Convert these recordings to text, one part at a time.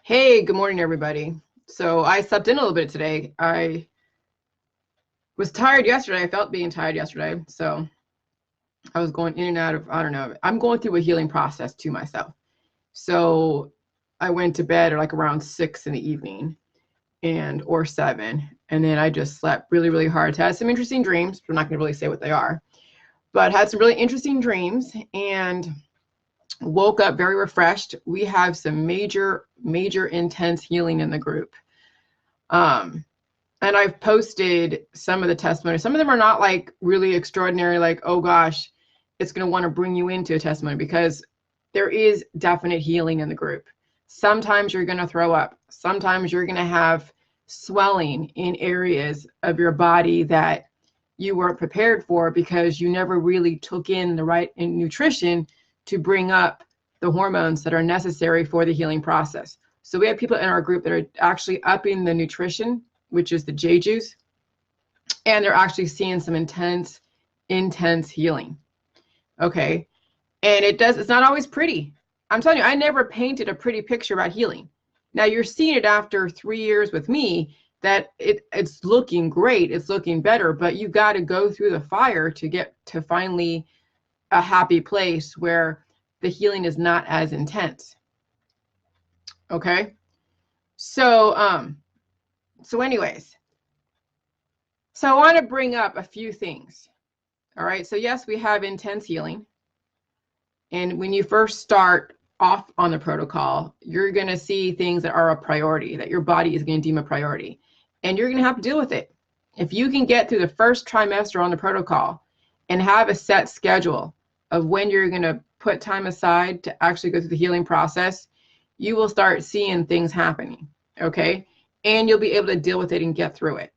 Hey, good morning, everybody. So I slept in a little bit today. I was tired yesterday. I felt being tired yesterday. So I was going in and out of, I don't know. I'm going through a healing process to myself. So I went to bed at like around 6 in the evening or 7. And then I just slept really, really hard. I had some interesting dreams, but I'm not going to really say what they are. But had some really interesting dreams and woke up very refreshed. We have some major, major intense healing in the group. And I've posted some of the testimonies. Some of them are not like really extraordinary, like, oh gosh, it's going to want to bring you into a testimony, because there is definite healing in the group. Sometimes you're going to throw up. Sometimes you're going to have swelling in areas of your body that you weren't prepared for because you never really took in the right nutrition to bring up the hormones that are necessary for the healing process. So we have people in our group that are actually upping the nutrition, which is the J juice, and they're actually seeing some intense healing. Okay. And it's not always pretty. I'm telling you, I never painted a pretty picture about healing. Now you're seeing it after 3 years with me that it's looking great. It's looking better, but you got to go through the fire to get to finally a happy place where the healing is not as intense. Okay. So anyways, so I want to bring up a few things. All right. So yes, we have intense healing. And when you first start off on the protocol, you're going to see things that are a priority, that your body is going to deem a priority. And you're going to have to deal with it. If you can get through the first trimester on the protocol and have a set schedule of when you're going to put time aside to actually go through the healing process, you will start seeing things happening. Okay. And you'll be able to deal with it and get through it.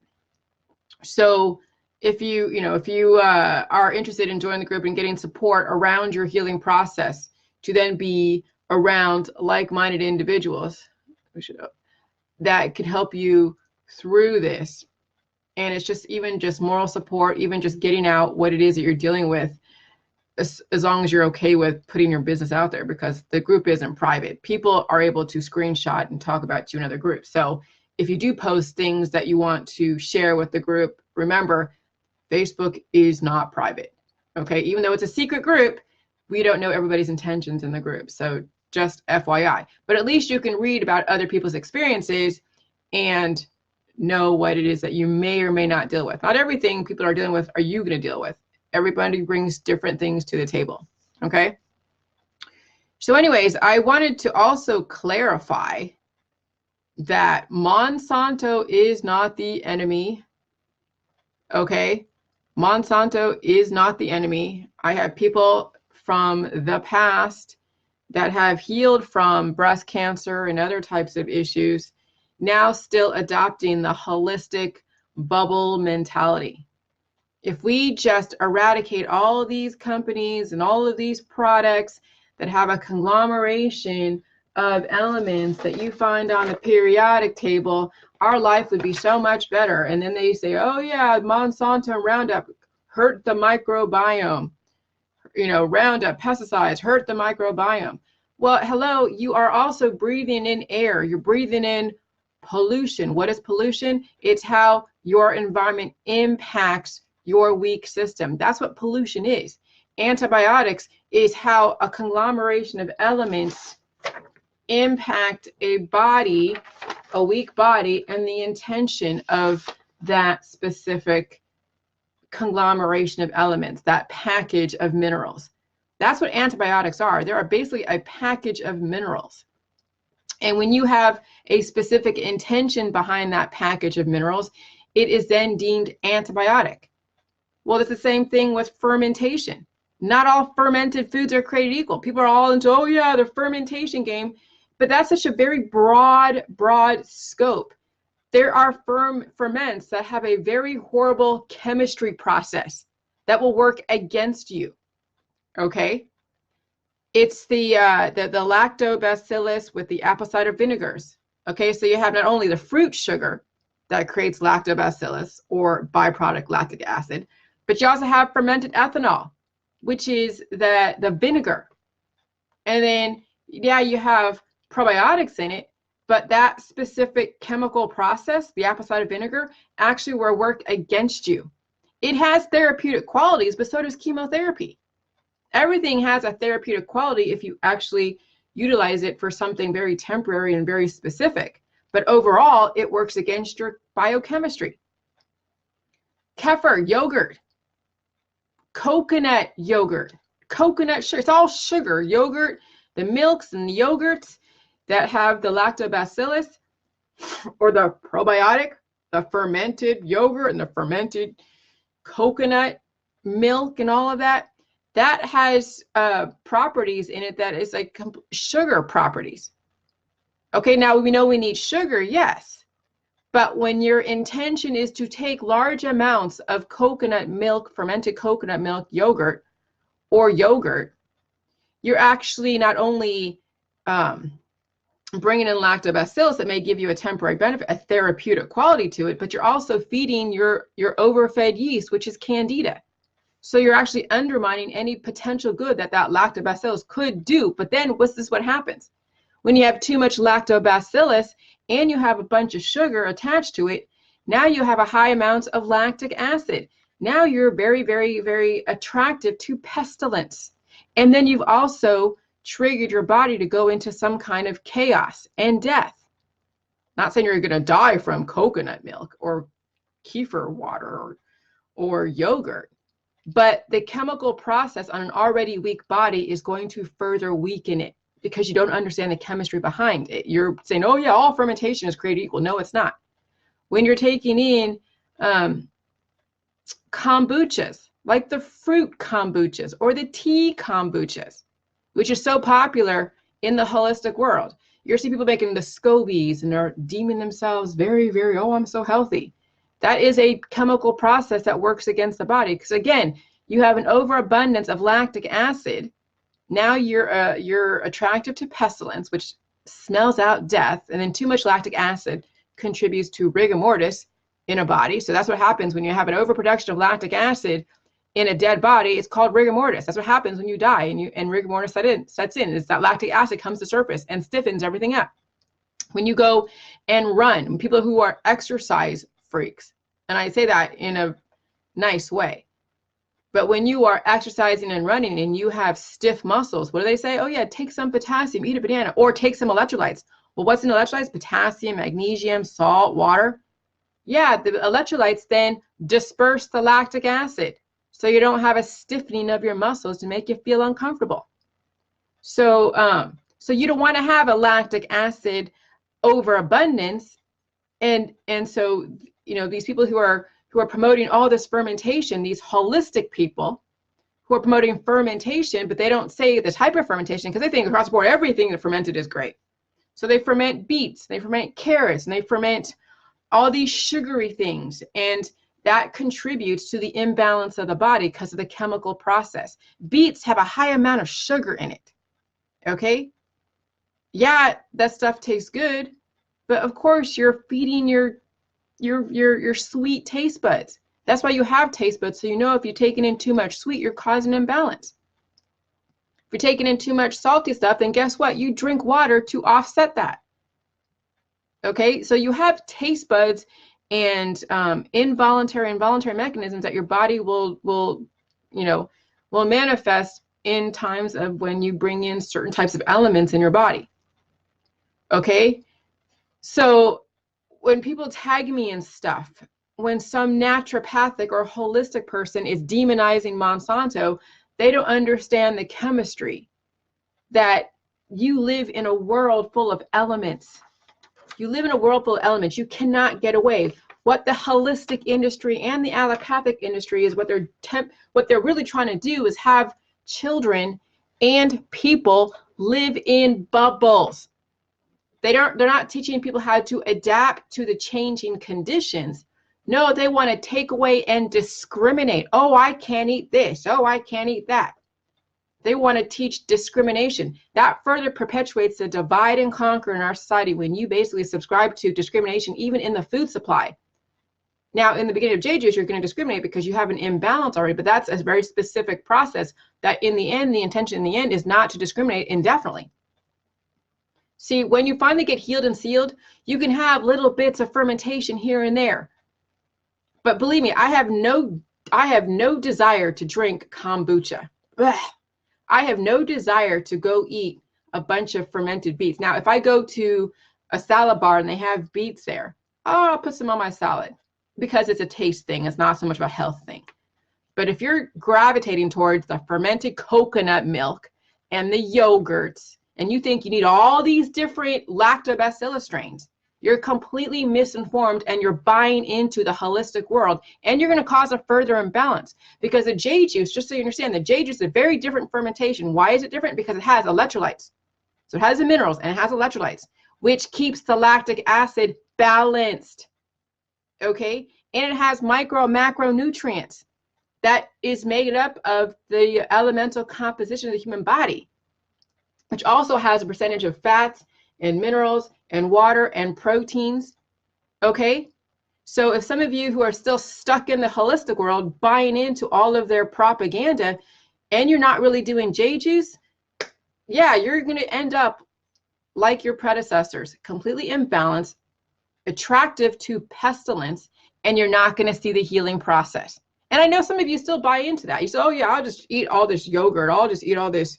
So if you are interested in joining the group and getting support around your healing process to then be around like-minded individuals that could help you through this, and it's just even just moral support, even just getting out what it is that you're dealing with, as long as you're okay with putting your business out there, because the group isn't private. People are able to screenshot and talk about you in other groups. So if you do post things that you want to share with the group, remember, Facebook is not private. Okay, even though it's a secret group, we don't know everybody's intentions in the group. So just FYI, but at least you can read about other people's experiences and know what it is that you may or may not deal with. Not everything people are dealing with are you going to deal with. Everybody brings different things to the table. Okay. So anyways, I wanted to also clarify that Monsanto is not the enemy. Okay. Monsanto is not the enemy. I have people from the past that have healed from breast cancer and other types of issues, now still adopting the holistic bubble mentality. If we just eradicate all of these companies and all of these products that have a conglomeration of elements that you find on the periodic table, our life would be so much better. And then they say, oh yeah, Monsanto and Roundup hurt the microbiome. Roundup, pesticides hurt the microbiome. Well, hello, you are also breathing in air. You're breathing in pollution. What is pollution? It's how your environment impacts your weak system. That's what pollution is. Antibiotics is how a conglomeration of elements impact a body, a weak body, and the intention of that specific conglomeration of elements, that package of minerals. That's what antibiotics are. They are basically a package of minerals. And when you have a specific intention behind that package of minerals, it is then deemed antibiotic. Well, it's the same thing with fermentation. Not all fermented foods are created equal. People are all into, oh yeah, the fermentation game, but that's such a very broad scope. There are ferments that have a very horrible chemistry process that will work against you. Okay, it's the lactobacillus with the apple cider vinegars. Okay, so you have not only the fruit sugar that creates lactobacillus or byproduct lactic acid, but you also have fermented ethanol, which is the vinegar. And then, yeah, you have probiotics in it, but that specific chemical process, the apple cider vinegar, actually will work against you. It has therapeutic qualities, but so does chemotherapy. Everything has a therapeutic quality if you actually utilize it for something very temporary and very specific. But overall, it works against your biochemistry. Kefir, yogurt, coconut yogurt, coconut sugar, it's all sugar. Yogurt, the milks and the yogurts that have the lactobacillus or the probiotic, the fermented yogurt and the fermented coconut milk and all of that, that has properties in it that is like sugar properties. Okay, now we know we need sugar, yes. But when your intention is to take large amounts of coconut milk, fermented coconut milk, yogurt, or yogurt, you're actually not only bringing in lactobacillus that may give you a temporary benefit, a therapeutic quality to it, but you're also feeding your overfed yeast, which is candida. So you're actually undermining any potential good that lactobacillus could do. But then what happens? When you have too much lactobacillus and you have a bunch of sugar attached to it, now you have a high amount of lactic acid. Now you're very, very, very attractive to pestilence. And then you've also triggered your body to go into some kind of chaos and death. Not saying you're going to die from coconut milk or kefir water or yogurt, but the chemical process on an already weak body is going to further weaken it because you don't understand the chemistry behind it. You're saying, oh yeah, all fermentation is created equal. No, it's not. When you're taking in kombuchas, like the fruit kombuchas or the tea kombuchas, which is so popular in the holistic world. You're seeing people making the scobies and they're deeming themselves very, very, oh, I'm so healthy. That is a chemical process that works against the body. Because again, you have an overabundance of lactic acid. Now you're attractive to pestilence, which smells out death. And then too much lactic acid contributes to rigor mortis in a body. So that's what happens when you have an overproduction of lactic acid in a dead body. It's called rigor mortis. That's what happens when you die and rigor mortis sets in. It's that lactic acid comes to surface and stiffens everything up. When you go and run, people who are exercise freaks, and I say that in a nice way, but when you are exercising and running and you have stiff muscles, what do they say? Oh yeah, take some potassium, eat a banana, or take some electrolytes. Well, what's in electrolytes? Potassium, magnesium, salt, water. Yeah, the electrolytes then disperse the lactic acid, so you don't have a stiffening of your muscles to make you feel uncomfortable. So, so you don't want to have a lactic acid overabundance, and so these people who are promoting all this fermentation, these holistic people who are promoting fermentation, but they don't say the type of fermentation because they think across the board everything that fermented is great. So they ferment beets, they ferment carrots, and they ferment all these sugary things, and that contributes to the imbalance of the body because of the chemical process. Beets have a high amount of sugar in it. Okay? Yeah, that stuff tastes good, but of course you're feeding your sweet taste buds. That's why you have taste buds, so you know if you're taking in too much sweet, you're causing imbalance. If you're taking in too much salty stuff, then guess what? You drink water to offset that. Okay, so you have taste buds and involuntary and voluntary mechanisms that your body will manifest in times of when you bring in certain types of elements in your body. Okay, so when people tag me and stuff, when some naturopathic or holistic person is demonizing Monsanto, they don't understand the chemistry, that you live in a world full of elements. You live in a world full of elements. You cannot get away. What the holistic industry and the allopathic industry is, what they're really trying to do is have children and people live in bubbles. They're not teaching people how to adapt to the changing conditions. No, they want to take away and discriminate. Oh, I can't eat this. Oh, I can't eat that. They want to teach discrimination. That further perpetuates the divide and conquer in our society when you basically subscribe to discrimination, even in the food supply. Now, in the beginning of JJ's, you're going to discriminate because you have an imbalance already, but that's a very specific process that in the end, the intention in the end is not to discriminate indefinitely. See, when you finally get healed and sealed, you can have little bits of fermentation here and there. But believe me, I have no desire to drink kombucha. Ugh. I have no desire to go eat a bunch of fermented beets. Now, if I go to a salad bar and they have beets there, oh, I'll put some on my salad because it's a taste thing. It's not so much of a health thing. But if you're gravitating towards the fermented coconut milk and the yogurts, and you think you need all these different lactobacillus strains, you're completely misinformed and you're buying into the holistic world, and you're going to cause a further imbalance because the J juice, just so you understand, the J juice is a very different fermentation. Why is it different? Because it has electrolytes. So it has the minerals and it has electrolytes, which keeps the lactic acid balanced. Okay? And it has micro and macronutrients that is made up of the elemental composition of the human body, which also has a percentage of fats and minerals and water and proteins. Okay? So if some of you who are still stuck in the holistic world buying into all of their propaganda and you're not really doing J juice, yeah, you're going to end up like your predecessors, completely imbalanced, attractive to pestilence, and you're not going to see the healing process. And I know some of you still buy into that. You say, oh yeah, I'll just eat all this yogurt. I'll just eat all this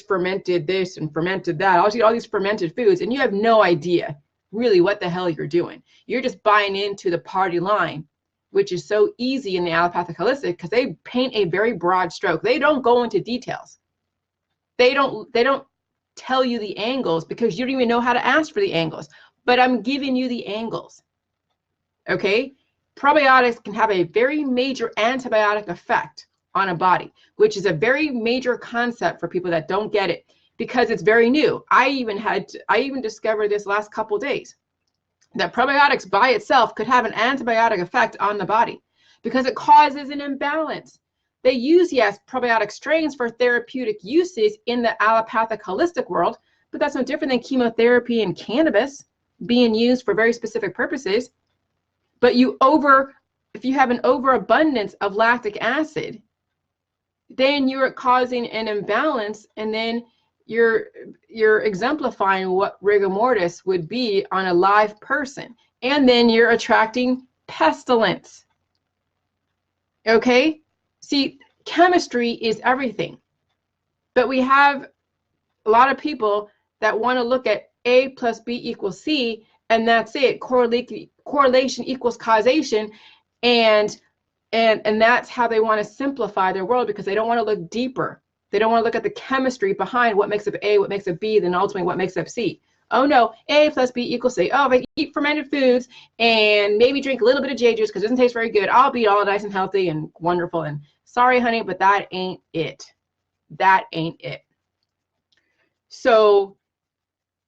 fermented this and fermented that. I'll just eat all these fermented foods. And you have no idea really what the hell you're doing. You're just buying into the party line, which is so easy in the allopathic holistic because they paint a very broad stroke. They don't go into details. They don't tell you the angles because you don't even know how to ask for the angles. But I'm giving you the angles. Okay? Probiotics can have a very major antibiotic effect on a body, which is a very major concept for people that don't get it because it's very new. I even discovered this last couple days that probiotics by itself could have an antibiotic effect on the body because it causes an imbalance. They use, yes, probiotic strains for therapeutic uses in the allopathic holistic world, but that's no different than chemotherapy and cannabis being used for very specific purposes. But if you have an overabundance of lactic acid, then you're causing an imbalance, and then you're exemplifying what rigor mortis would be on a live person, and then you're attracting pestilence. Okay? See, chemistry is everything, but we have a lot of people that want to look at A plus B equals C, and that's it. Correlation equals causation, and that's how they want to simplify their world because they don't want to look deeper. They don't want to look at the chemistry behind what makes up A, what makes up B, then ultimately what makes up C. Oh no, A plus B equals C. Oh, if I eat fermented foods and maybe drink a little bit of J juice because it doesn't taste very good, I'll be all nice and healthy and wonderful. And sorry, honey, but that ain't it. That ain't it. So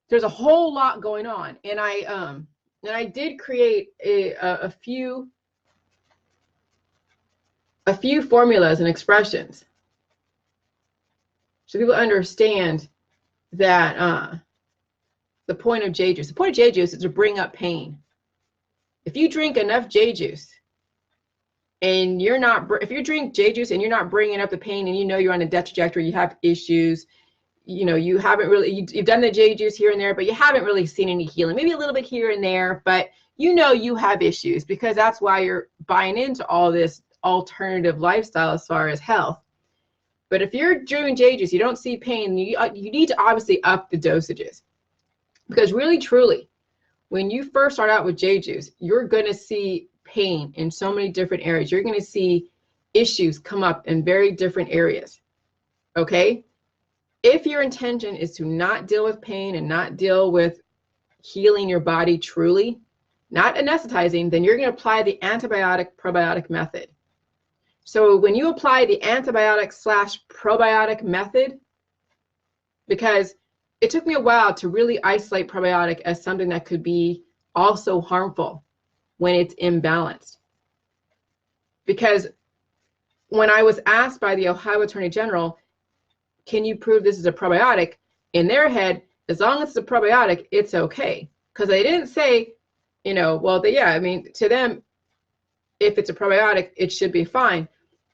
there's a whole lot going on, and I did create a few formulas and expressions so people understand that the point of J juice. The point of J juice is to bring up pain. If you drink enough J juice and if you drink J juice and you're not bringing up the pain, and you know you're on a death trajectory, you have issues, you know, you haven't really, you've done the J juice here and there, but you haven't really seen any healing, maybe a little bit here and there, but you know you have issues because that's why you're buying into all this alternative lifestyle as far as health. But if you're doing J juice, you don't see pain, you need to obviously up the dosages. Because really, truly, when you first start out with J juice, you're going to see pain in so many different areas. You're going to see issues come up in very different areas. Okay? If your intention is to not deal with pain and not deal with healing your body truly, not anesthetizing, then you're going to apply the antibiotic probiotic method. So when you apply the antibiotic / probiotic method, because it took me a while to really isolate probiotic as something that could be also harmful when it's imbalanced. Because when I was asked by the Ohio Attorney General, can you prove this is a probiotic? In their head, as long as it's a probiotic, it's okay. Because they didn't say, you know, well, yeah, I mean, to them, if it's a probiotic, it should be fine.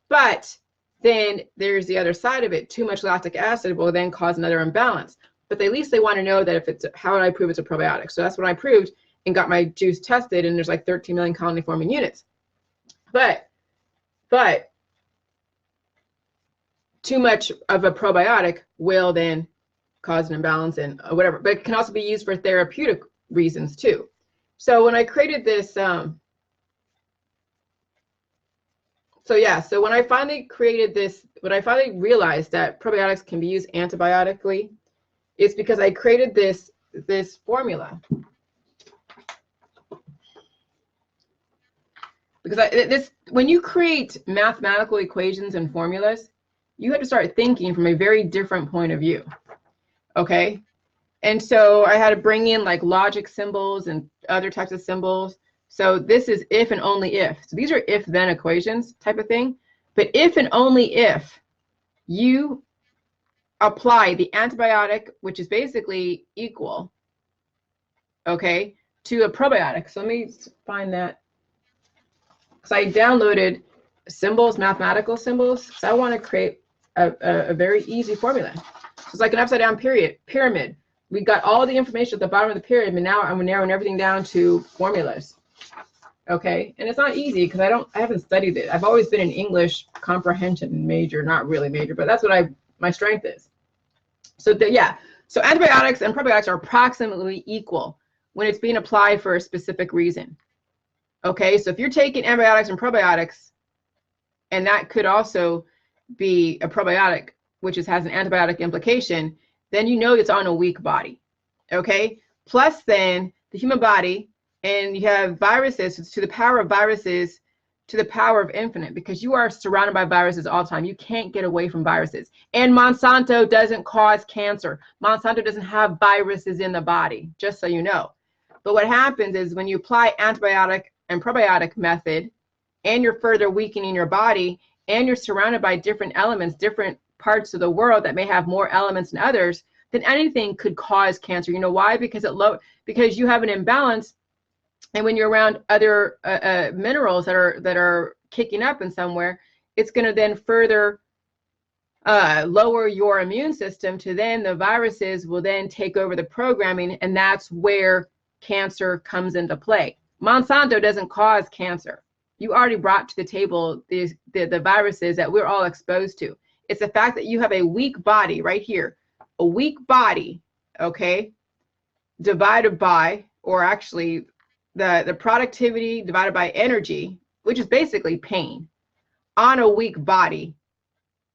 But then there's the other side of it. Too much lactic acid will then cause another imbalance. but at least they want to know that if it's, how would I prove it's a probiotic? So that's what I proved and got my juice tested, and there's like 13 million colony forming units. But too much of a probiotic will then cause an imbalance and whatever, but it can also be used for therapeutic reasons too. So when I created this, so when I finally created this, when I finally realized that probiotics can be used antibiotically, it's because I created this formula. Because when you create mathematical equations and formulas, you have to start thinking from a very different point of view. Okay? And so I had to bring in like logic symbols and other types of symbols. So this is if and only if. So these are if-then equations type of thing. But if and only if you apply the antibiotic, which is basically equal, okay, to a probiotic. So let me find that. So I downloaded symbols, mathematical symbols, because I want to create a very easy formula. So it's like an upside down pyramid. We got all the information at the bottom of the pyramid, and now I'm narrowing everything down to formulas. Okay, and it's not easy because I haven't studied it. I've always been an English comprehension major, not really major, but that's what my strength is. So so antibiotics and probiotics are approximately equal when it's being applied for a specific reason. Okay, so if you're taking antibiotics and probiotics, and that could also be a probiotic, which has an antibiotic implication, then you know it's on a weak body. Okay, plus then the human body, and you have viruses, it's to the power of viruses, to the power of infinite, because you are surrounded by viruses all the time. You can't get away from viruses. And Monsanto doesn't cause cancer. Monsanto doesn't have viruses in the body, just so you know. But what happens is when you apply antibiotic and probiotic method, and you're further weakening your body, and you're surrounded by different elements, different parts of the world that may have more elements than others, then anything could cause cancer. You know why? Because because you have an imbalance, and when you're around other minerals that are kicking up in somewhere, it's going to then further lower your immune system. To then the viruses will then take over the programming, and that's where cancer comes into play. Monsanto doesn't cause cancer. You already brought to the table the viruses that we're all exposed to. It's the fact that you have a weak body right here, a weak body, okay, divided by, or actually the productivity divided by energy, which is basically pain, on a weak body,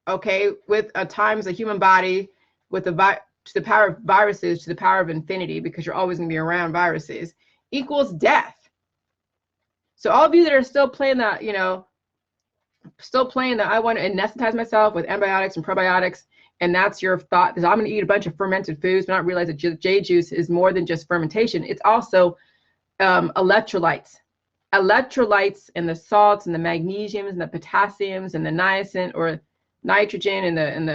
okay, with at times a human body with to the power of viruses to the power of infinity, because you're always going to be around viruses, equals death. So all of you that are still playing that, I want to anesthetize myself with antibiotics and probiotics, and that's your thought, is I'm going to eat a bunch of fermented foods, but not realize that J juice is more than just fermentation. It's also electrolytes and the salts and the magnesiums and the potassiums and the niacin or nitrogen and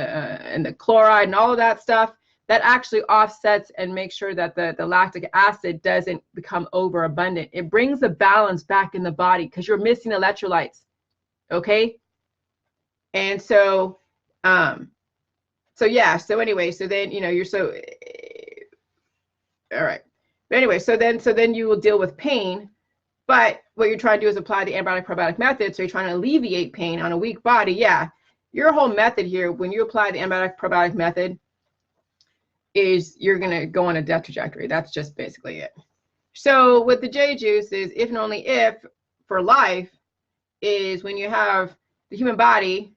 the chloride and all of that stuff that actually offsets and makes sure that the lactic acid doesn't become overabundant. It brings the balance back in the body because you're missing electrolytes. Okay. And so anyway, so then you're so all right. But anyway, so then you will deal with pain, but what you're trying to do is apply the antibiotic probiotic method. So you're trying to alleviate pain on a weak body. Yeah, your whole method here, when you apply the antibiotic probiotic method, is you're going to go on a death trajectory. That's just basically it. So with the J juice is if and only if for life is when you have the human body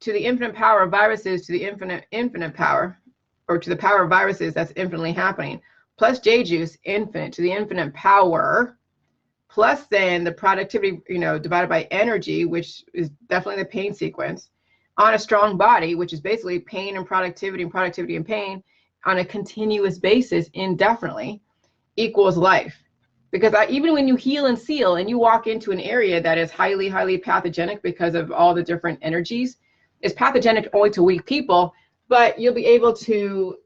to the infinite power of viruses to the infinite power, or to the power of viruses that's infinitely happening, plus J juice infinite to the infinite power, plus then the productivity, divided by energy, which is definitely the pain sequence, on a strong body, which is basically pain and productivity and pain on a continuous basis indefinitely, equals life. Because even when you heal and seal and you walk into an area that is highly, highly pathogenic because of all the different energies, it's pathogenic only to weak people, but you'll be able to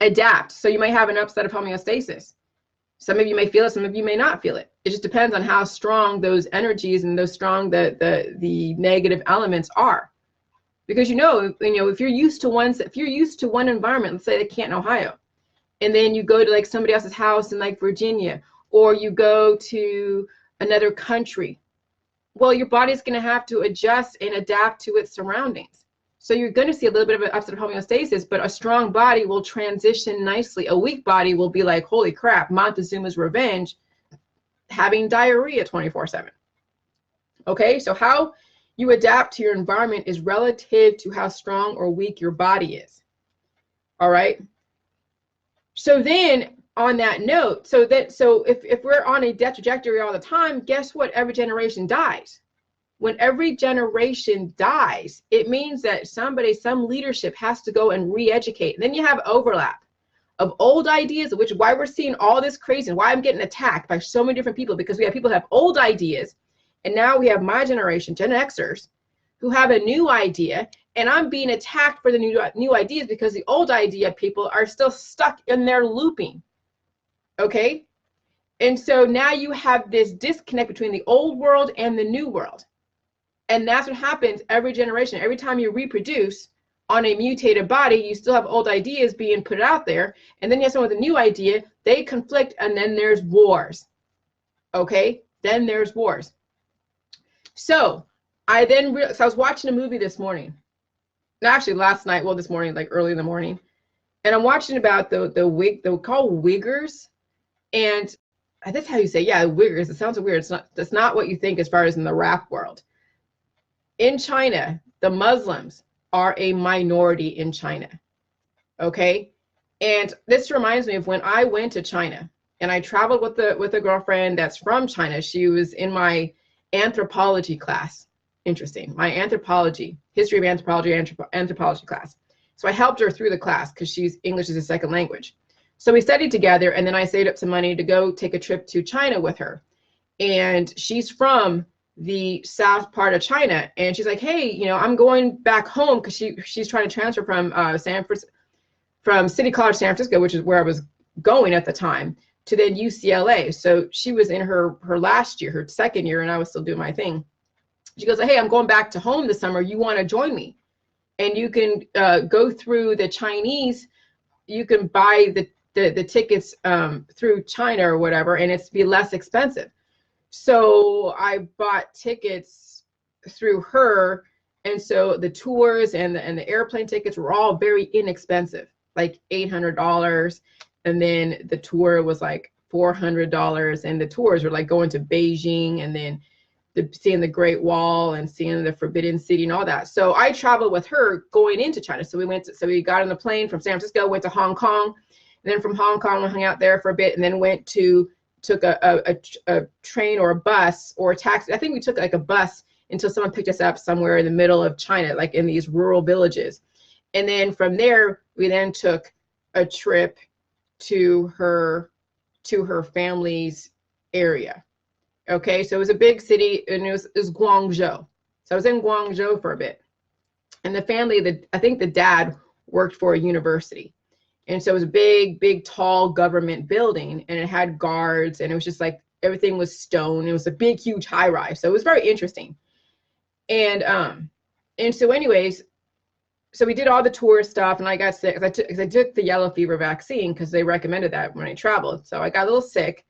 adapt. So you might have an upset of homeostasis. Some of you may feel it, some of you may not feel it. It just depends on how strong those energies and those strong the negative elements are. Because if you're used to one environment, let's say the Canton, Ohio, and then you go to like somebody else's house in like Virginia, or you go to another country, well, your body's going to have to adjust and adapt to its surroundings. So you're going to see a little bit of an upset of homeostasis, but a strong body will transition nicely. A weak body will be like, holy crap, Montezuma's revenge, having diarrhea 24/7. Okay, so how you adapt to your environment is relative to how strong or weak your body is. All right. So then on that note, so if we're on a death trajectory all the time, guess what? Every generation dies. When every generation dies, it means that some leadership has to go and re-educate. Then you have overlap of old ideas, which is why we're seeing all this crazy and why I'm getting attacked by so many different people, because we have people who have old ideas. And now we have my generation, Gen Xers, who have a new idea, and I'm being attacked for the new ideas because the old idea people are still stuck in their looping. Okay? And so now you have this disconnect between the old world and the new world. And that's what happens every generation. Every time you reproduce on a mutated body, you still have old ideas being put out there. And then you have someone with a new idea, they conflict, and then there's wars. Okay? Then there's wars. So I was watching a movie this morning, actually last night, well, this morning, like early in the morning, and I'm watching about they're called Uyghurs, and that's how you say, yeah, Uyghurs. It sounds weird. That's not what you think as far as in the rap world. In China, the Muslims are a minority in China. Okay, and this reminds me of when I went to China, and I traveled with a girlfriend that's from China. She was in my anthropology class. Interesting. My history of anthropology class. So I helped her through the class because English is a second language. So we studied together, and then I saved up some money to go take a trip to China with her. And she's from the south part of China, and she's like, hey, I'm going back home, because she's trying to transfer from City College San Francisco, which is where I was going at the time, to then UCLA. So she was in her last year, her second year, and I was still doing my thing. She goes, hey, I'm going back to home this summer. You want to join me? And you can go through the Chinese. You can buy the tickets through China or whatever, and it's be less expensive. So I bought tickets through her, and so the tours and the airplane tickets were all very inexpensive, like $800. And then the tour was like $400, and the tours were like going to Beijing, and then seeing the Great Wall and seeing the Forbidden City and all that. So I traveled with her going into China. So we got on the plane from San Francisco, went to Hong Kong, and then from Hong Kong we hung out there for a bit, and then took a train or a bus or a taxi. I think we took like a bus until someone picked us up somewhere in the middle of China, like in these rural villages. And then from there, we then took a trip to her family's area. Okay, so it was a big city, and it was Guangzhou. So I was in Guangzhou for a bit, and the family, I think the dad worked for a university, and so it was a big tall government building, and it had guards, and it was just like everything was stone. It was a big huge high rise, so it was very interesting. And so anyways, so we did all the tour stuff, and I got sick because I took the yellow fever vaccine because they recommended that when I traveled. So I got a little sick.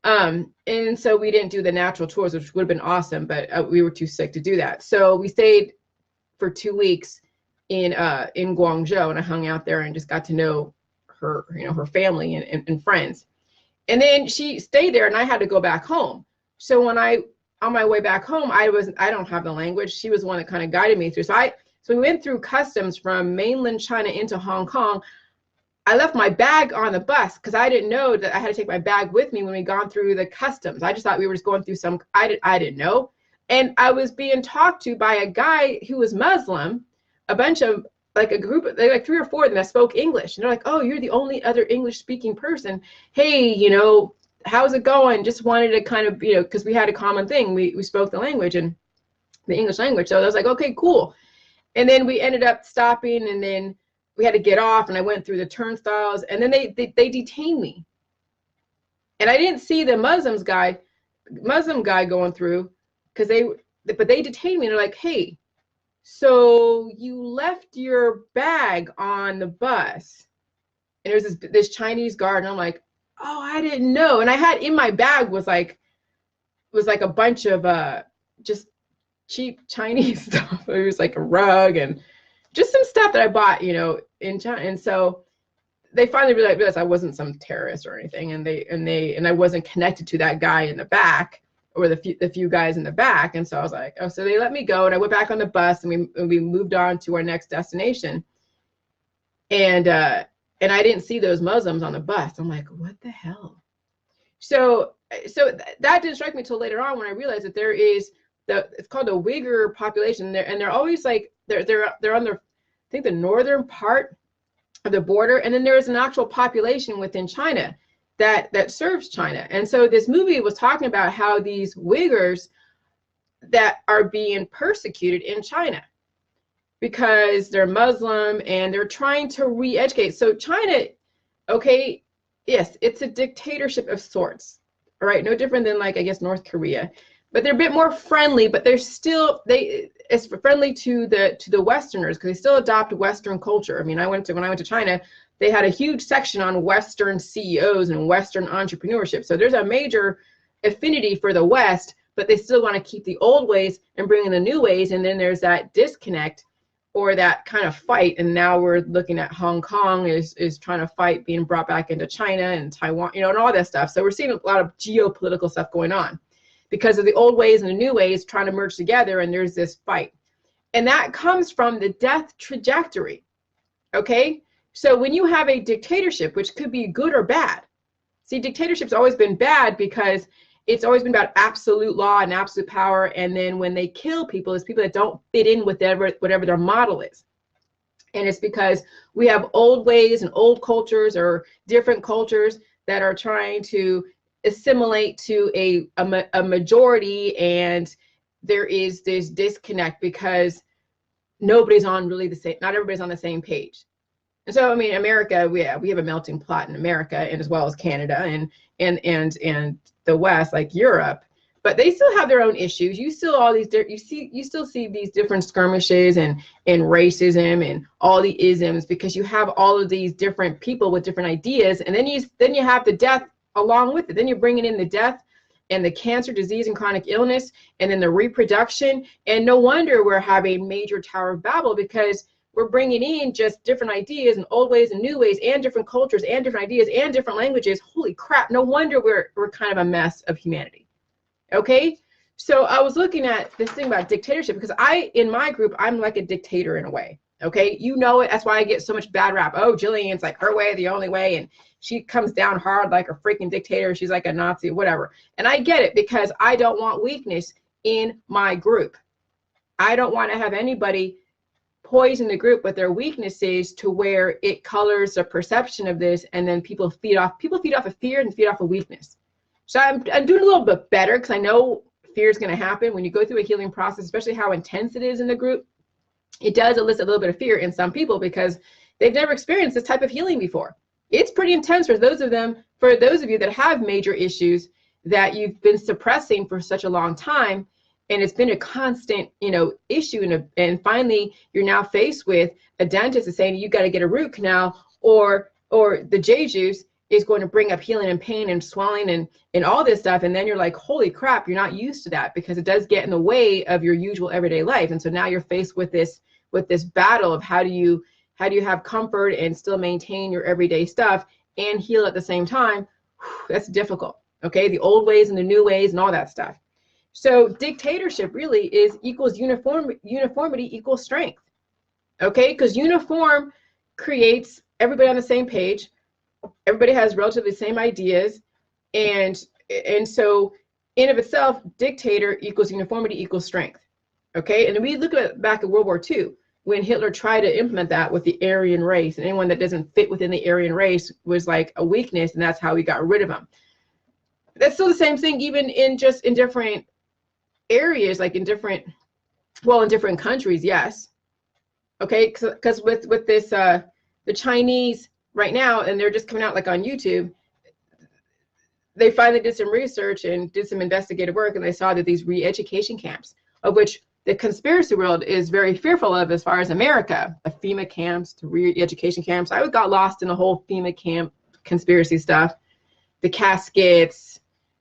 And so we didn't do the natural tours, which would have been awesome, but we were too sick to do that. So we stayed for 2 weeks in Guangzhou, and I hung out there and just got to know her, her family and friends. And then she stayed there, and I had to go back home. So on my way back home, I don't have the language. She was the one that kind of guided me through. So we went through customs from mainland China into Hong Kong. I left my bag on the bus because I didn't know that I had to take my bag with me when we gone through the customs. I just thought we were just going through I didn't know. And I was being talked to by a guy who was Muslim, a bunch of, like a group, like 3 or 4 of them that spoke English. And they're like, oh, you're the only other English speaking person. Hey, how's it going? Just wanted to kind of, because we had a common thing. We spoke the language, and the English language. So I was like, okay, cool. And then we ended up stopping, and then we had to get off, and I went through the turnstiles, and then they detained me. And I didn't see the Muslim guy going through, but they detained me. And they're like, hey, so you left your bag on the bus. And there was this Chinese guard, and I'm like, oh, I didn't know. And I had in my bag was like a bunch of just cheap Chinese stuff. It was like a rug and just some stuff that I bought, you know, in China. And so they finally realized I wasn't some terrorist or anything, and I wasn't connected to that guy in the back, or the few guys in the back. And so I was like, oh, so they let me go, and I went back on the bus, and we moved on to our next destination. And I didn't see those Muslims on the bus. I'm like, what the hell? So that didn't strike me until later on, when I realized that there is it's called the Uyghur population there, and they're always like they're on the, I think, the northern part of the border, and then there is an actual population within China that serves China. And so this movie was talking about how these Uyghurs that are being persecuted in China because they're Muslim, and they're trying to re-educate. So China, okay, yes, it's a dictatorship of sorts, all right, no different than, like, I guess, North Korea, but they're a bit more friendly, but they're still, it's friendly to the Westerners, because they still adopt Western culture. I mean, when I went to China, they had a huge section on Western CEOs and Western entrepreneurship. So there's a major affinity for the West, but they still want to keep the old ways and bring in the new ways. And then there's that disconnect, or that kind of fight. And now we're looking at Hong Kong is trying to fight being brought back into China, and Taiwan, you know, and all that stuff. So we're seeing a lot of geopolitical stuff going on because of the old ways and the new ways trying to merge together, and there's this fight. And that comes from the death trajectory, okay? So when you have a dictatorship, which could be good or bad, see, dictatorship's always been bad because it's always been about absolute law and absolute power, and then when they kill people, it's people that don't fit in with whatever their model is. And it's because we have old ways and old cultures, or different cultures that are trying to assimilate to a majority, and there is this disconnect because nobody's on really the same, not everybody's on the same page. And so, I mean, America, we have a melting pot in America, and as well as Canada and the West, like Europe, but they still have their own issues. You still still see these different skirmishes and racism and all the isms, because you have all of these different people with different ideas, and then you have the death along with it. Then you're bringing in the death and the cancer, disease, and chronic illness, and then the reproduction. And no wonder we're having major Tower of Babel, because we're bringing in just different ideas and old ways and new ways and different cultures and different ideas and different languages. Holy crap, no wonder we're kind of a mess of humanity. Okay, so I was looking at this thing about dictatorship, because in my group, I'm like a dictator in a way. Okay, you know it. That's why I get so much bad rap. Oh, Jillian's like her way, the only way, and she comes down hard like a freaking dictator. She's like a Nazi, whatever. And I get it, because I don't want weakness in my group. I don't want to have anybody poison the group with their weaknesses to where it colors the perception of this, and then people feed off of fear and feed off of weakness. So I'm doing a little bit better, because I know fear is going to happen when you go through a healing process, especially how intense it is in the group. It does elicit a little bit of fear in some people, because they've never experienced this type of healing before. It's pretty intense for those of you that have major issues that you've been suppressing for such a long time, and it's been a constant, issue, and finally you're now faced with a dentist is saying you got to get a root canal, or the J juice is going to bring up healing and pain and swelling and all this stuff, and then you're like, holy crap, you're not used to that, because it does get in the way of your usual everyday life. And so now you're faced with this battle of how do you have comfort and still maintain your everyday stuff and heal at the same time. That's difficult. Okay, the old ways and the new ways and all that stuff. So dictatorship really equals uniformity equals strength. Okay, because uniform creates everybody on the same page. Everybody has relatively the same ideas, and so in of itself, dictator equals uniformity equals strength. Okay, and then we look back at World War II, when Hitler tried to implement that with the Aryan race, and anyone that doesn't fit within the Aryan race was like a weakness, and that's how we got rid of them. That's still the same thing, even in different areas, like in different countries, yes. Okay, because with this the Chinese right now, and they're just coming out like on YouTube, they finally did some research and did some investigative work, and they saw that these re-education camps, of which the conspiracy world is very fearful of as far as America, the FEMA camps, the re-education camps. I got lost in the whole FEMA camp conspiracy stuff, the caskets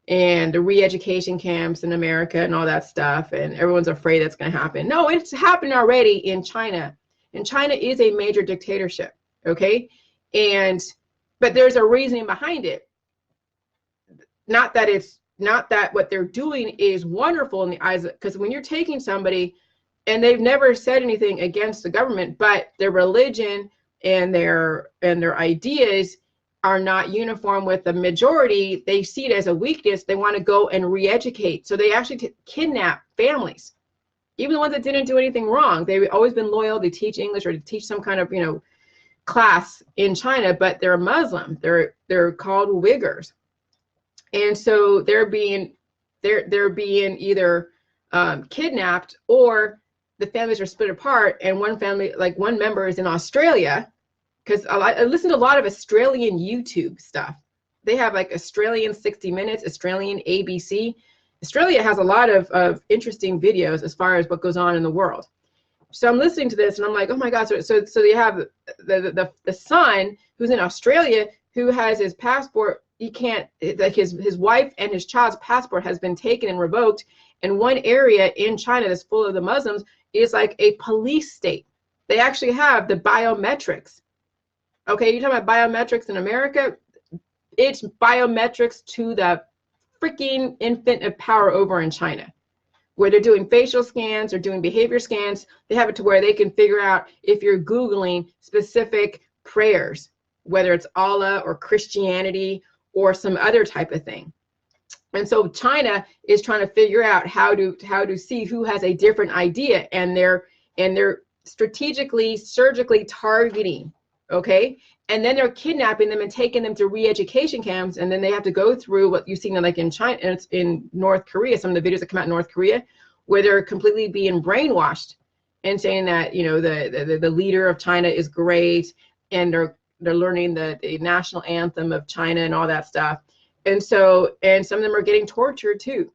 and the re-education camps in America and all that stuff, and everyone's afraid that's going to happen. No, it's happened already in China, and China is a major dictatorship, okay? But there's a reasoning behind it. Not that what they're doing is wonderful in the eyes of, because when you're taking somebody and they've never said anything against the government, but their religion and their ideas are not uniform with the majority, they see it as a weakness. They want to go and re-educate. So they actually kidnap families, even the ones that didn't do anything wrong. They've always been loyal. They teach English or to teach some kind of, class in China, but they're Muslim. They're called Uyghurs. And so they're being either kidnapped, or the families are split apart, and one family, like one member, is in Australia, because I listen to a lot of Australian YouTube stuff. They have like Australian 60 Minutes, Australian ABC. Australia has a lot of interesting videos as far as what goes on in the world. So I'm listening to this and I'm like, oh my God. So they have the son who's in Australia, who has his passport. He can't, like his wife and his child's passport has been taken and revoked. And one area in China that's full of the Muslims is like a police state. They actually have the biometrics. Okay, you're talking about biometrics in America. It's biometrics to the freaking infant of power over in China, where they're doing facial scans or doing behavior scans. They have it to where they can figure out if you're Googling specific prayers, whether it's Allah or Christianity or some other type of thing. And so China is trying to figure out how to see who has a different idea, and they're strategically, surgically targeting, okay? And then they're kidnapping them and taking them to re-education camps, and then they have to go through what you've seen like in China, and it's in North Korea, some of the videos that come out in North Korea, where they're completely being brainwashed and saying that, the leader of China is great, and they're learning the national anthem of China and all that stuff. And some of them are getting tortured too,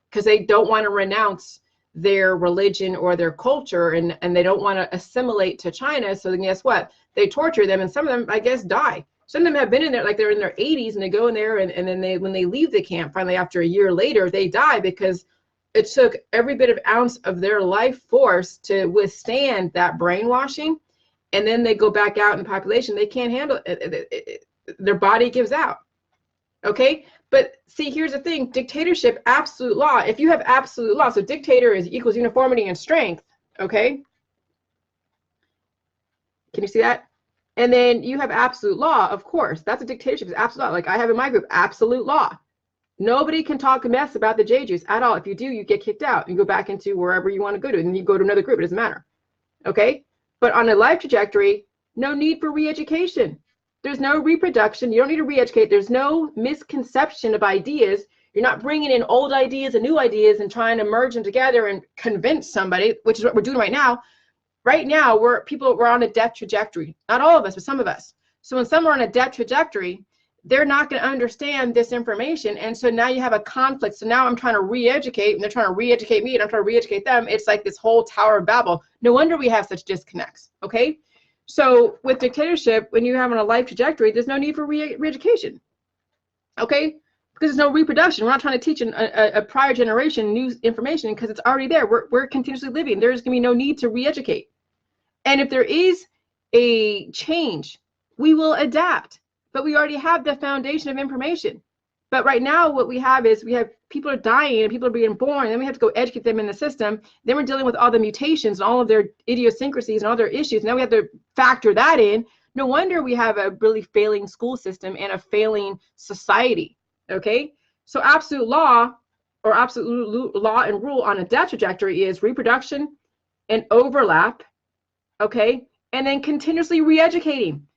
because they don't want to renounce their religion or their culture, and they don't want to assimilate to China. So then guess what? They torture them, and some of them, I guess, die. Some of them have been in there, like they're in their 80s, and they go in there, and then when they leave the camp, finally after a year later, they die because it took every bit of ounce of their life force to withstand that brainwashing. And then they go back out in the population. They can't handle it. Their body gives out. Okay? But see, here's the thing. Dictatorship, absolute law. If you have absolute law, so dictator equals uniformity and strength. Okay? Can you see that? And then you have absolute law, of course. That's a dictatorship. It's absolute law. Like I have in my group, absolute law. Nobody can talk a mess about the Jeju at all. If you do, you get kicked out. You go back into wherever you want to go to, and then you go to another group. It doesn't matter. Okay? But on a life trajectory, no need for re-education. There's no reproduction. You don't need to re-educate. There's no misconception of ideas. You're not bringing in old ideas and new ideas and trying to merge them together and convince somebody, which is what we're doing right now. Right now, we're on a death trajectory. Not all of us, but some of us. So when some are on a death trajectory, they're not going to understand this information. And so now you have a conflict. So now I'm trying to re-educate, and they're trying to re-educate me, and I'm trying to re-educate them. It's like this whole Tower of Babel. No wonder we have such disconnects, okay? So with dictatorship, when you have on a life trajectory, there's no need for re-education, okay? Because there's no reproduction. We're not trying to teach a prior generation new information because it's already there. We're continuously living. There's going to be no need to re-educate. And if there is a change, we will adapt. But we already have the foundation of information. But right now, what we have is people are dying and people are being born, and then we have to go educate them in the system. Then we're dealing with all the mutations and all of their idiosyncrasies and all their issues. Now we have to factor that in. No wonder we have a really failing school system and a failing society. Okay? So absolute law, or absolute law and rule on a death trajectory, is reproduction and overlap. Okay? And then continuously re-educating.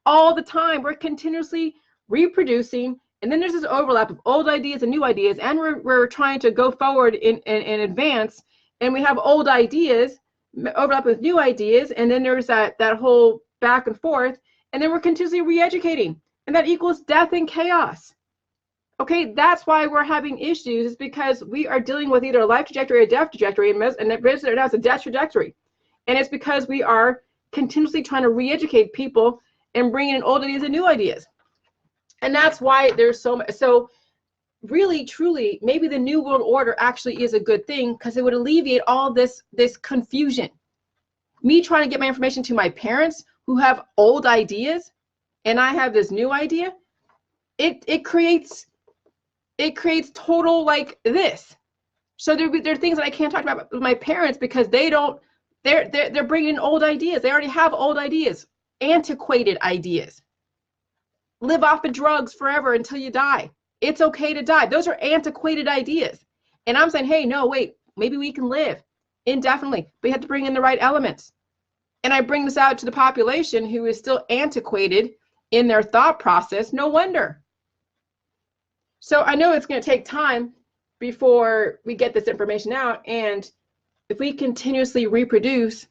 All the time, we're continuously reproducing, and then there's this overlap of old ideas and new ideas, and we're trying to go forward in advance, and we have old ideas overlap with new ideas, and then there's that whole back and forth, and then we're continuously re-educating, and that equals death and chaos. Okay, that's why we're having issues, is because we are dealing with either a life trajectory or a death trajectory, and now it's a death trajectory. And it's because we are continuously trying to re-educate people and bring in old ideas and new ideas. And that's why there's so much. So really, truly, maybe the New World Order actually is a good thing, because it would alleviate all this confusion. Me trying to get my information to my parents who have old ideas, and I have this new idea, it creates total like this. So there are things that I can't talk about with my parents because they're bringing in old ideas. They already have old ideas, antiquated ideas. Live off of drugs forever until you die. It's okay to die. Those are antiquated ideas. And I'm saying, hey, no, wait, maybe we can live indefinitely, but you have to bring in the right elements. And I bring this out to the population who is still antiquated in their thought process. No wonder. So I know it's going to take time before we get this information out. And if we continuously reproduce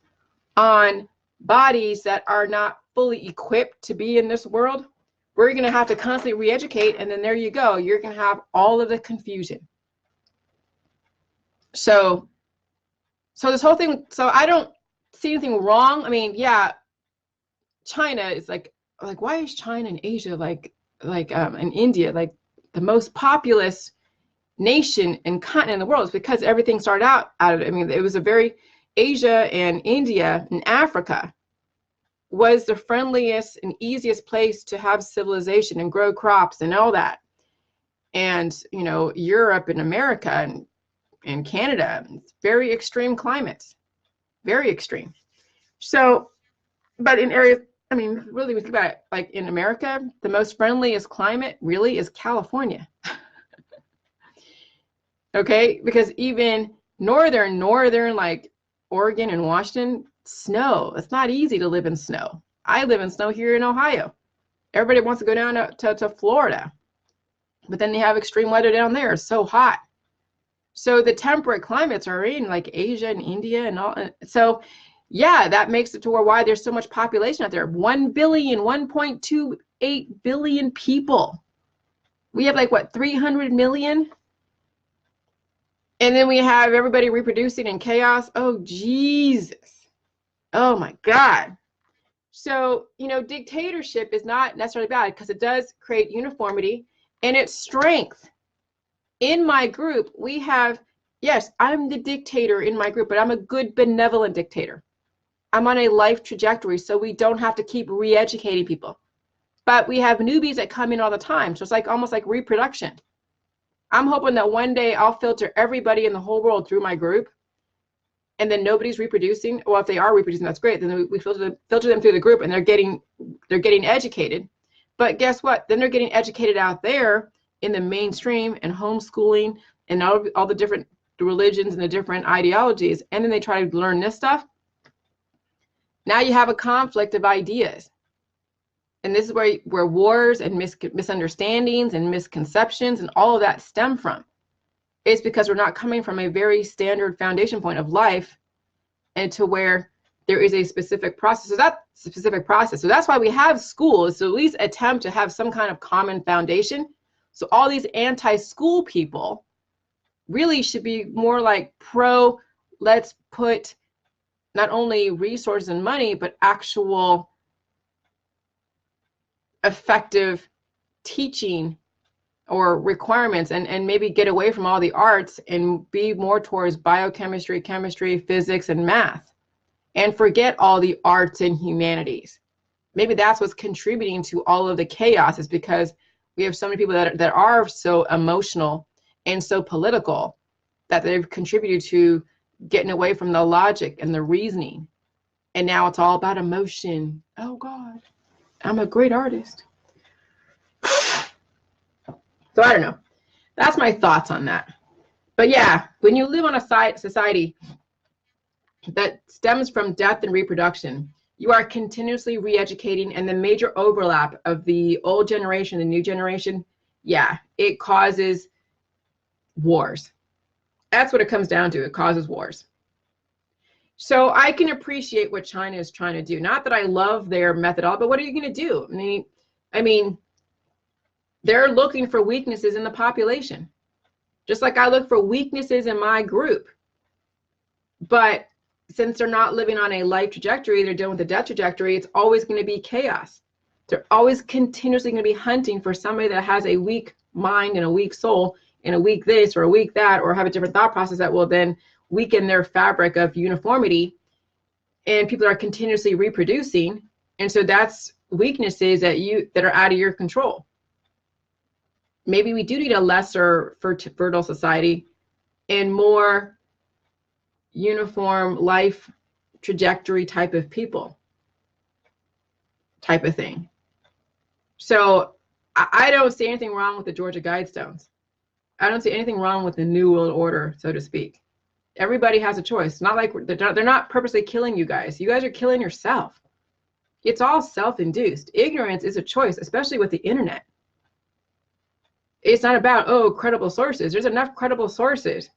on bodies that are not fully equipped to be in this world, we're going to have to constantly re-educate. And then there you go. You're going to have all of the confusion. So this whole thing, so I don't see anything wrong. I mean, yeah, China is like why is China and Asia and India like the most populous nation and continent in the world? Is because everything started out of it. I mean, it was a very, Asia and India and Africa was the friendliest and easiest place to have civilization and grow crops and all that. And, you know, Europe and America and Canada, it's very extreme climates, very extreme. So, but in areas, I mean, really, we think about it, like in America, the most friendliest climate really is California. Okay, because even northern like Oregon and Washington, snow. It's not easy to live in snow. I live in snow here in Ohio. Everybody wants to go down to Florida, but then they have extreme weather down there. It's so hot. So the temperate climates are in like Asia and India and all. So yeah, that makes it to why there's so much population out there. 1.28 billion people. We have like what, 300 million? And then we have everybody reproducing in chaos. Oh, Jesus. Oh my God. So, you know, dictatorship is not necessarily bad because it does create uniformity and its strength. In my group, we have, yes, I'm the dictator in my group, but I'm a good, benevolent dictator. I'm on a life trajectory, so we don't have to keep re-educating people. But we have newbies that come in all the time. So it's like almost like reproduction. I'm hoping that one day I'll filter everybody in the whole world through my group, and then nobody's reproducing. Well, if they are reproducing, that's great. Then we filter them through the group, and they're getting educated. But guess what? Then they're getting educated out there in the mainstream and homeschooling and all the different religions and the different ideologies, and then they try to learn this stuff. Now you have a conflict of ideas. And this is where wars and misunderstandings and misconceptions and all of that stem from. It's because we're not coming from a very standard foundation point of life and to where there is a specific process. So that's a specific process. So that's why we have schools, to at least attempt to have some kind of common foundation. So all these anti-school people really should be more like pro, let's put not only resources and money, but actual effective teaching or requirements, and maybe get away from all the arts and be more towards biochemistry, chemistry, physics, and math, and forget all the arts and humanities. Maybe that's what's contributing to all of the chaos, is because we have so many people that are so emotional and so political that they've contributed to getting away from the logic and the reasoning. And now it's all about emotion. Oh God, I'm a great artist. So I don't know. That's my thoughts on that. But yeah, when you live on a society that stems from death and reproduction, you are continuously re-educating, and the major overlap of the old generation and the new generation, yeah, it causes wars. That's what it comes down to. It causes wars. So I can appreciate what China is trying to do. Not that I love their methodology, but what are you going to do? I mean, They're looking for weaknesses in the population, just like I look for weaknesses in my group. But since they're not living on a life trajectory, they're dealing with a death trajectory, it's always going to be chaos. They're always continuously going to be hunting for somebody that has a weak mind and a weak soul and a weak this or a weak that, or have a different thought process that will then weaken their fabric of uniformity. And people are continuously reproducing. And so that's weaknesses that are out of your control. Maybe we do need a lesser fertile society and more uniform life trajectory type of people, type of thing. So I don't see anything wrong with the Georgia Guidestones. I don't see anything wrong with the New World Order, so to speak. Everybody has a choice. Not like they're not purposely killing you guys. You guys are killing yourself. It's all self-induced. Ignorance is a choice, especially with the internet. It's not about, oh, credible sources. There's enough credible sources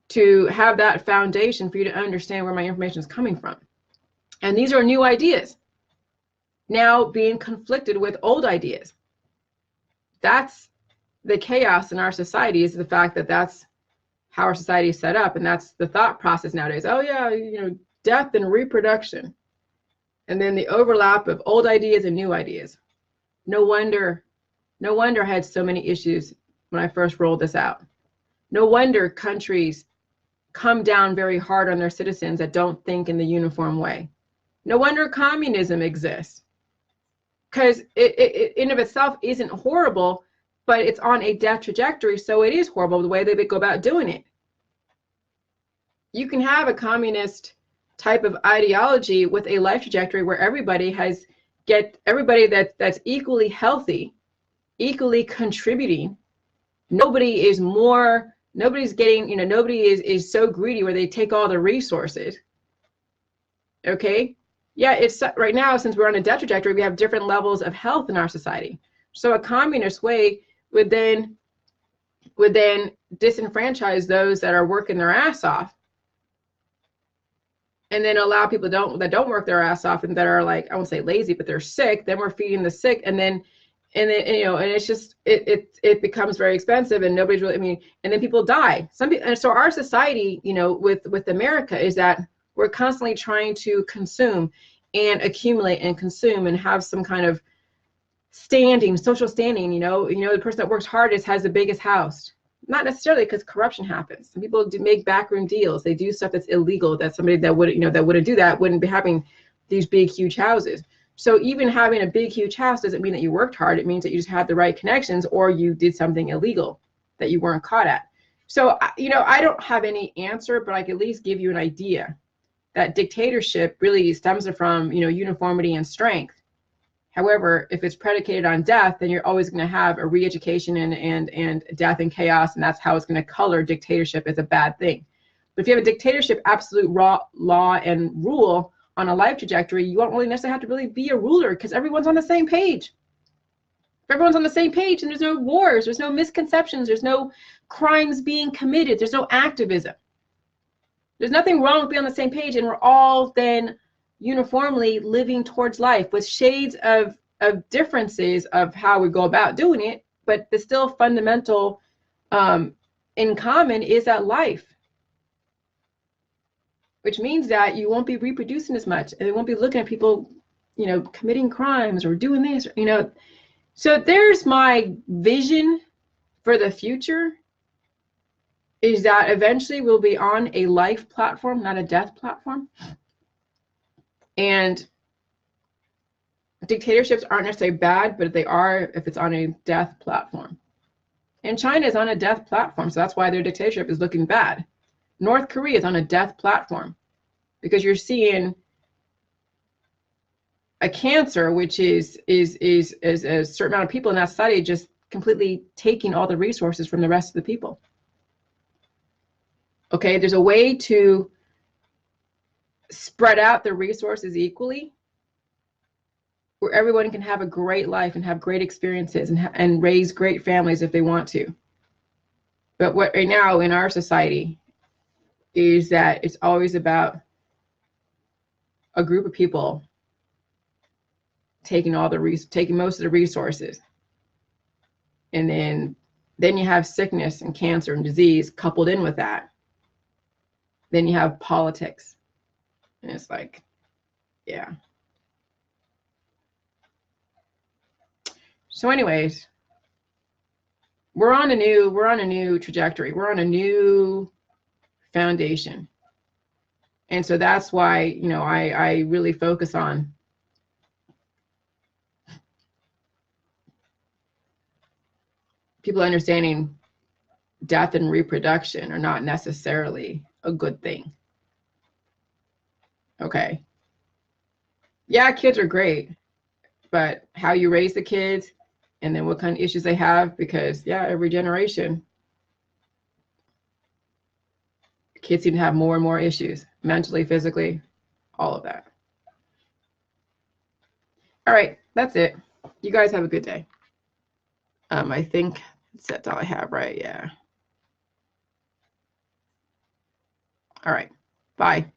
to have that foundation for you to understand where my information is coming from. And these are new ideas now being conflicted with old ideas. That's the chaos in our society, is the fact that that's how our society is set up, and that's the thought process nowadays. Oh yeah, death and reproduction, and then the overlap of old ideas and new ideas. No wonder I had so many issues when I first rolled this out. No wonder countries come down very hard on their citizens that don't think in the uniform way. No wonder communism exists, because it in of itself isn't horrible, but it's on a death trajectory, so it is horrible the way they go about doing it. You can have a communist type of ideology with a life trajectory where everybody that's equally healthy, equally contributing. Nobody is getting, nobody is so greedy where they take all the resources. Okay? Yeah, it's right now, since we're on a death trajectory, we have different levels of health in our society. So a communist way would then disenfranchise those that are working their ass off, and then allow people that don't work their ass off and that are, like, I won't say lazy, but they're sick. Then we're feeding the sick, and it's just it becomes very expensive, and nobody's really, and then people die. And so our society, with America, is that we're constantly trying to consume and accumulate and consume and have some kind of social standing. The person that works hardest has the biggest house. Not necessarily, because corruption happens. Some people do make backroom deals. They do stuff that's illegal, that somebody that wouldn't do that wouldn't be having these big, huge houses. So even having a big, huge house doesn't mean that you worked hard. It means that you just had the right connections, or you did something illegal that you weren't caught at. So, I don't have any answer, but I can at least give you an idea that dictatorship really stems from, uniformity and strength. However, if it's predicated on death, then you're always going to have a re-education and death and chaos, and that's how it's going to color dictatorship as a bad thing. But if you have a dictatorship, absolute raw law and rule on a life trajectory, you won't really necessarily have to really be a ruler, because everyone's on the same page. If everyone's on the same page, and there's no wars, there's no misconceptions, there's no crimes being committed, there's no activism. There's nothing wrong with being on the same page, and we're all then uniformly living towards life with shades of differences of how we go about doing it, but the still fundamental in common is that life, which means that you won't be reproducing as much, and you won't be looking at people, committing crimes or doing this, So there's my vision for the future, is that eventually we'll be on a life platform, not a death platform. And dictatorships aren't necessarily bad, but they are if it's on a death platform. And China is on a death platform, so that's why their dictatorship is looking bad. North Korea is on a death platform, because you're seeing a cancer, which is a certain amount of people in that society just completely taking all the resources from the rest of the people. Okay, there's a way to spread out the resources equally, where everyone can have a great life and have great experiences and raise great families if they want to. But what right now in our society is that it's always about a group of people taking most of the resources. And then you have sickness and cancer and disease coupled in with that. Then you have politics. And it's like, yeah. So anyways, we're on a new trajectory. We're on a new foundation. And so that's why, you know, I really focus on people understanding death and reproduction are not necessarily a good thing. Okay. Yeah, kids are great, but how you raise the kids and then what kind of issues they have, because yeah, every generation, kids seem to have more and more issues, mentally, physically, all of that. All right, that's it. You guys have a good day. I think that's all I have, right? Yeah. All right. Bye.